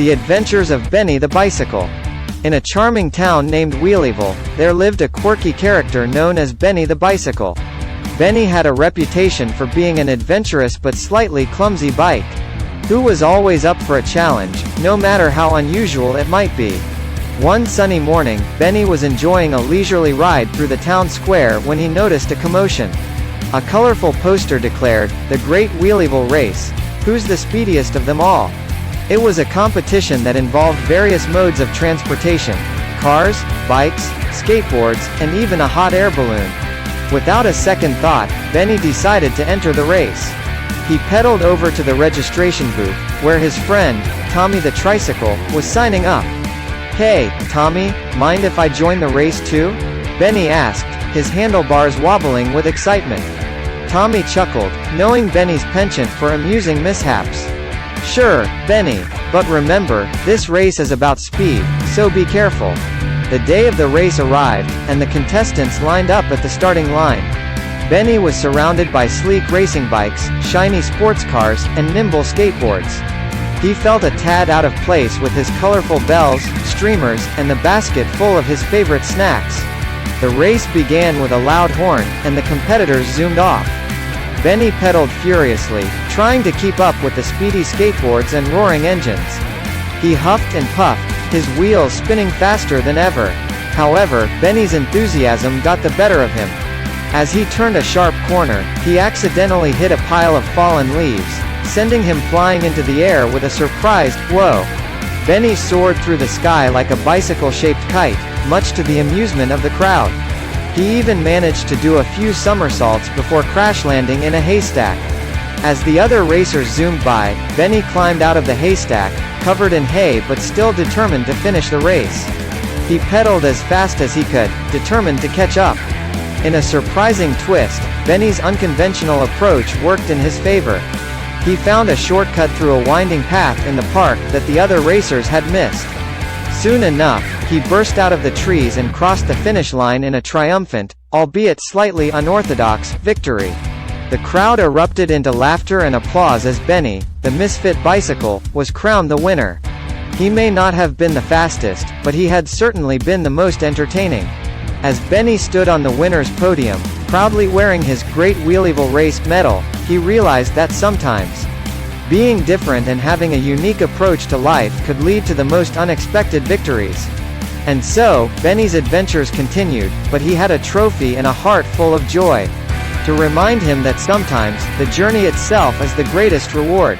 The Adventures of Benny the Bicycle. In a charming town named Wheeلیville, there lived a quirky character known as Benny the Bicycle. Benny had a reputation for being an adventurous but slightly clumsy bike, who was always up for a challenge, no matter how unusual it might be. One sunny morning, Benny was enjoying a leisurely ride through the town square when he noticed a commotion. A colorful poster declared, "The Great Wheeلیville Race. Who's the speediest of them all?" It was a competition that involved various modes of transportation: cars, bikes, skateboards, and even a hot air balloon. Without a second thought, Benny decided to enter the race. He pedaled over to the registration booth, where his friend, Tommy the Tricycle, was signing up. "Hey, Tommy, mind if I join the race too?" Benny asked, his handlebars wobbling with excitement. Tommy chuckled, knowing Benny's penchant for amusing mishaps. "Sure, Benny, but remember, this race is about speed, so be careful." The day of the race arrived, and the contestants lined up at the starting line. Benny was surrounded by sleek racing bikes, shiny sports cars, and nimble skateboards. He felt a tad out of place with his colorful bells, streamers, and the basket full of his favorite snacks. The race began with a loud horn, and the competitors zoomed off. Benny pedaled furiously, trying to keep up with the speedy skateboards and roaring engines. He huffed and puffed, his wheels spinning faster than ever. However, Benny's enthusiasm got the better of him. As he turned a sharp corner, he accidentally hit a pile of fallen leaves, sending him flying into the air with a surprised "whoa." Benny soared through the sky like a bicycle-shaped kite, much to the amusement of the crowd. He even managed to do a few somersaults before crash landing in a haystack. As the other racers zoomed by, Benny climbed out of the haystack, covered in hay but still determined to finish the race. He pedaled as fast as he could, determined to catch up. In a surprising twist, Benny's unconventional approach worked in his favor. He found a shortcut through a winding path in the park that the other racers had missed. Soon enough, he burst out of the trees and crossed the finish line in a triumphant, albeit slightly unorthodox, victory. The crowd erupted into laughter and applause as Benny, the misfit bicycle, was crowned the winner. He may not have been the fastest, but he had certainly been the most entertaining. As Benny stood on the winner's podium, proudly wearing his Great Wheeلیville Race medal, he realized that sometimes being different and having a unique approach to life could lead to the most unexpected victories. And so, Benny's adventures continued, but he had a trophy and a heart full of joy, to remind him that sometimes, the journey itself is the greatest reward.